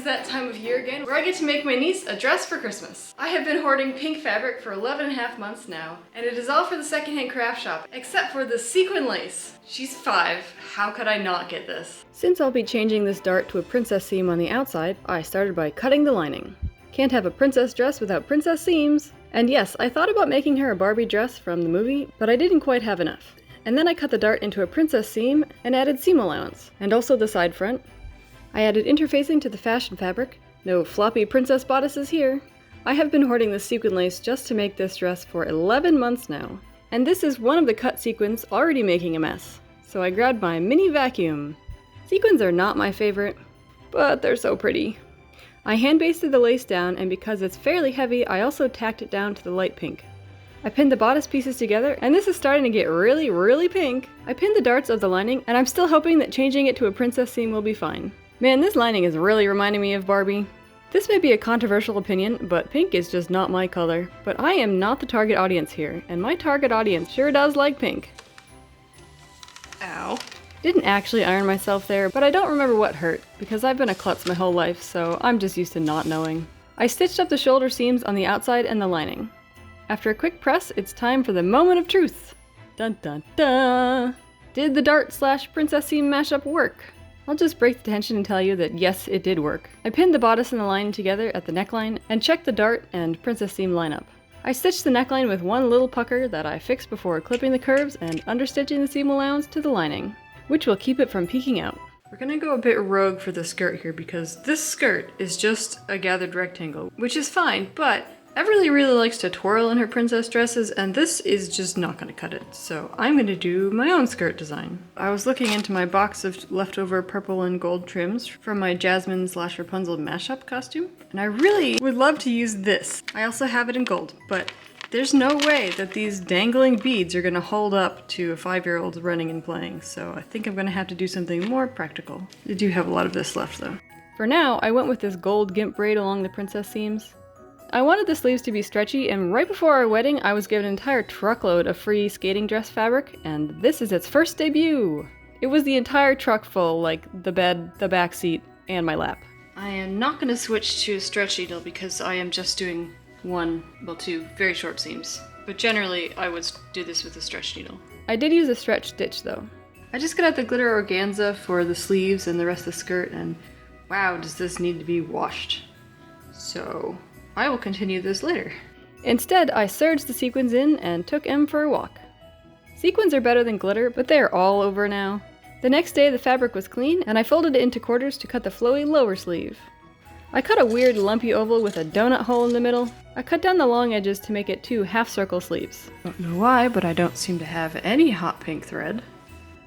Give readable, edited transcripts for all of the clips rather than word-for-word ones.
that time of year again where I get to make my niece a dress for Christmas. I have been hoarding pink fabric for 11.5 months now, and it is all for the secondhand craft shop, except for the sequin lace. She's 5, how could I not get this? Since I'll be changing this dart to a princess seam on the outside, I started by cutting the lining. Can't have a princess dress without princess seams. And yes, I thought about making her a Barbie dress from the movie, but I didn't quite have enough. And then I cut the dart into a princess seam and added seam allowance, and also the side front. I added interfacing to the fashion fabric. No floppy princess bodices here. I have been hoarding this sequin lace just to make this dress for 11 months now. And this is one of the cut sequins already making a mess. So I grabbed my mini vacuum. Sequins are not my favorite, but they're so pretty. I hand basted the lace down, and because it's fairly heavy, I also tacked it down to the light pink. I pinned the bodice pieces together, and this is starting to get really, really pink. I pinned the darts of the lining, and I'm still hoping that changing it to a princess seam will be fine. Man, this lining is really reminding me of Barbie. This may be a controversial opinion, but pink is just not my color. But I am not the target audience here, and my target audience sure does like pink. Ow. Didn't actually iron myself there, but I don't remember what hurt, because I've been a klutz my whole life, so I'm just used to not knowing. I stitched up the shoulder seams on the outside and the lining. After a quick press, it's time for the moment of truth. Dun dun dun! Did the dart/princess seam mashup work? I'll just break the tension and tell you that yes, it did work. I pinned the bodice and the lining together at the neckline and checked the dart and princess seam lineup. I stitched the neckline with one little pucker that I fixed before clipping the curves and understitching the seam allowance to the lining, which will keep it from peeking out. We're gonna go a bit rogue for the skirt here because this skirt is just a gathered rectangle, which is fine, but Everly really likes to twirl in her princess dresses, and this is just not gonna cut it. So I'm gonna do my own skirt design. I was looking into my box of leftover purple and gold trims from my Jasmine/Rapunzel mashup costume, and I really would love to use this. I also have it in gold, but there's no way that these dangling beads are gonna hold up to a 5-year-old running and playing, so I think I'm gonna have to do something more practical. I do have a lot of this left though. For now, I went with this gold gimp braid along the princess seams. I wanted the sleeves to be stretchy, and right before our wedding, I was given an entire truckload of free skating dress fabric, and this is its first debut! It was the entire truck full, like the bed, the back seat, and my lap. I am not going to switch to a stretch needle because I am just doing two very short seams. But generally, I would do this with a stretch needle. I did use a stretch stitch though. I just got out the glitter organza for the sleeves and the rest of the skirt, and wow, does this need to be washed. So I will continue this later. Instead, I serged the sequins in and took Em for a walk. Sequins are better than glitter, but they are all over now. The next day the fabric was clean, and I folded it into quarters to cut the flowy lower sleeve. I cut a weird lumpy oval with a donut hole in the middle. I cut down the long edges to make it 2 half-circle sleeves. Don't know why, but I don't seem to have any hot pink thread.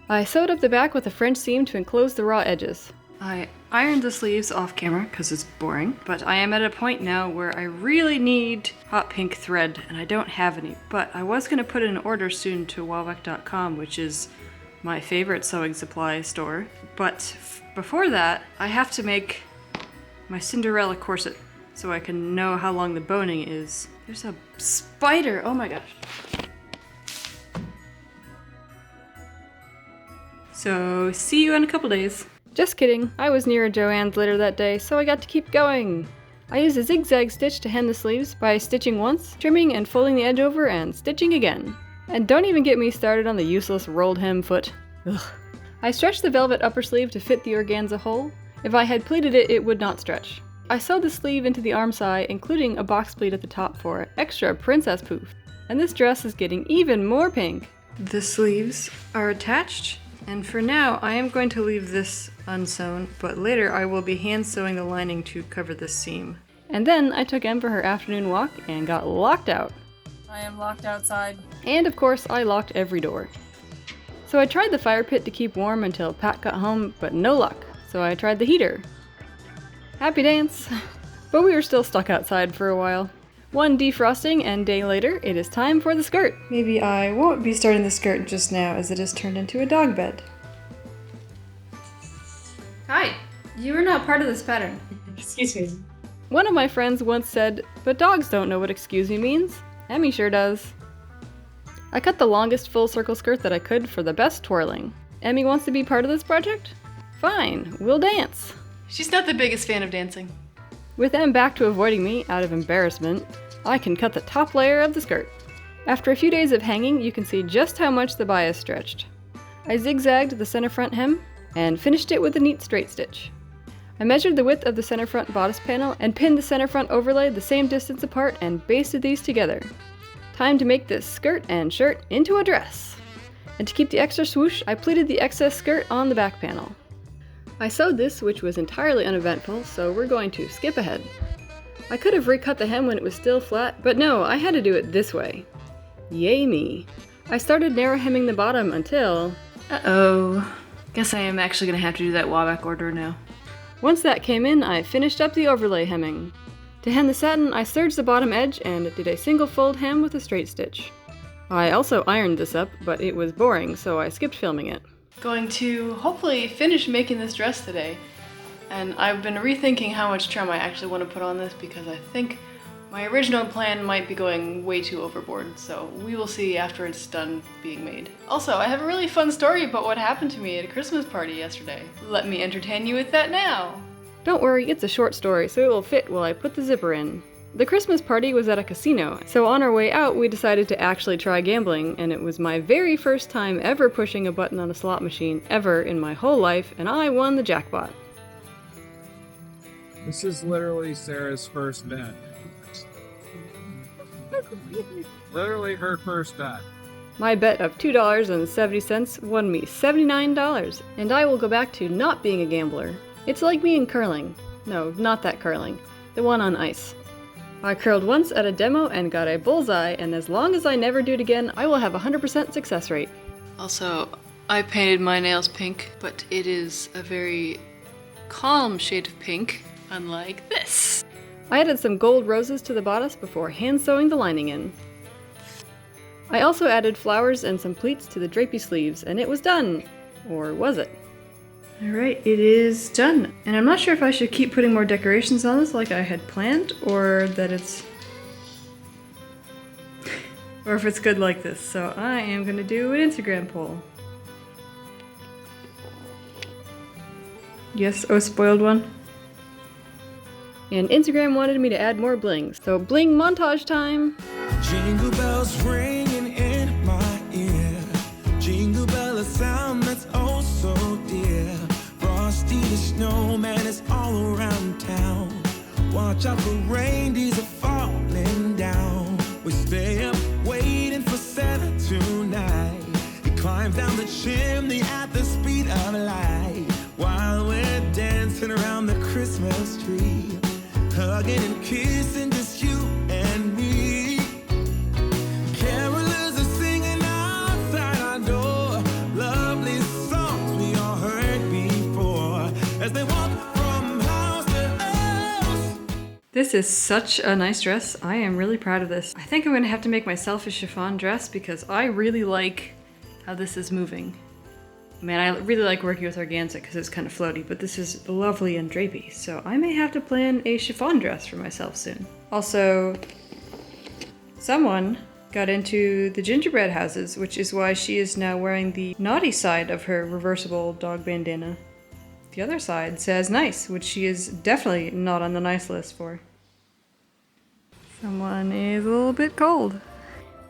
I sewed up the back with a French seam to enclose the raw edges. I ironed the sleeves off camera because it's boring, but I am at a point now where I really need hot pink thread and I don't have any, but I was going to put in an order soon to wowek.com, which is my favorite sewing supply store, but before that I have to make my Cinderella corset so I can know how long the boning is. There's a spider, oh my gosh. So see you in a couple days. Just kidding, I was near a Joann's later that day, so I got to keep going. I used a zigzag stitch to hem the sleeves by stitching once, trimming and folding the edge over, and stitching again. And don't even get me started on the useless rolled hem foot. Ugh. I stretched the velvet upper sleeve to fit the organza hole. If I had pleated it, it would not stretch. I sewed the sleeve into the arm side, including a box pleat at the top for extra princess poof. And this dress is getting even more pink. The sleeves are attached. And for now, I am going to leave this unsewn, but later I will be hand sewing the lining to cover this seam. And then I took Em for her afternoon walk and got locked out. I am locked outside. And of course, I locked every door. So I tried the fire pit to keep warm until Pat got home, but no luck. So I tried the heater. Happy dance! But we were still stuck outside for a while. One defrosting and day later, it is time for the skirt. Maybe I won't be starting the skirt just now as it has turned into a dog bed. Hi, you are not part of this pattern. Excuse me. One of my friends once said, but dogs don't know what excuse me means. Emmy sure does. I cut the longest full circle skirt that I could for the best twirling. Emmy wants to be part of this project? Fine, we'll dance. She's not the biggest fan of dancing. With Em back to avoiding me out of embarrassment, I can cut the top layer of the skirt. After a few days of hanging, you can see just how much the bias stretched. I zigzagged the center front hem and finished it with a neat straight stitch. I measured the width of the center front bodice panel and pinned the center front overlay the same distance apart and basted these together. Time to make this skirt and shirt into a dress. And to keep the extra swoosh, I pleated the excess skirt on the back panel. I sewed this, which was entirely uneventful, so we're going to skip ahead. I could have recut the hem when it was still flat, but no, I had to do it this way. Yay me. I started narrow hemming the bottom until... Uh-oh. Guess I am actually gonna have to do that Waback order now. Once that came in, I finished up the overlay hemming. To hem the satin, I serged the bottom edge and did a single fold hem with a straight stitch. I also ironed this up, but it was boring, so I skipped filming it. Going to hopefully finish making this dress today. And I've been rethinking how much trim I actually want to put on this because I think my original plan might be going way too overboard, so we will see after it's done being made. Also, I have a really fun story about what happened to me at a Christmas party yesterday. Let me entertain you with that now. Don't worry, it's a short story, so it will fit while I put the zipper in. The Christmas party was at a casino, so on our way out we decided to actually try gambling, and it was my very first time ever pushing a button on a slot machine ever in my whole life, and I won the jackpot. This is literally Sarah's first bet. Literally her first bet. My bet of $2.70 won me $79, and I will go back to not being a gambler. It's like me in curling. No, not that curling. The one on ice. I curled once at a demo and got a bullseye, and as long as I never do it again, I will have a 100% success rate. Also, I painted my nails pink, but it is a very calm shade of pink, unlike this. I added some gold roses to the bodice before hand sewing the lining in. I also added flowers and some pleats to the drapey sleeves, and it was done! Or was it? Alright, it is done. And I'm not sure if I should keep putting more decorations on this like I had planned, or that it's... or if it's good like this. So I am gonna do an Instagram poll. Yes, oh spoiled one. And Instagram wanted me to add more blings, so bling montage time! Jingle bells ringing in my ear. Jingle bell, a sound that's oh so dear. Frosty the snowman is all around town. Watch out for reindeers are falling down. We stay up waiting for Santa tonight. He climbs down the chimney at the speed of light, while we're dancing around the Christmas tree, hugging and kissing, just you and me. Carolers are singing outside our door, lovely songs we all heard before, as they walk from house to house. This is such a nice dress. I am really proud of this. I think I'm gonna have to make myself a chiffon dress because I really like how this is moving. Man, I really like working with organza because it's kind of floaty, but this is lovely and drapey, so I may have to plan a chiffon dress for myself soon. Also, someone got into the gingerbread houses, which is why she is now wearing the naughty side of her reversible dog bandana. The other side says nice, which she is definitely not on the nice list for. Someone is a little bit cold.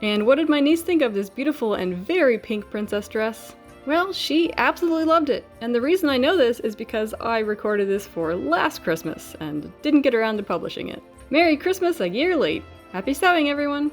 And what did my niece think of this beautiful and very pink princess dress? Well, she absolutely loved it, and the reason I know this is because I recorded this for last Christmas and didn't get around to publishing it. Merry Christmas a year late! Happy sewing, everyone!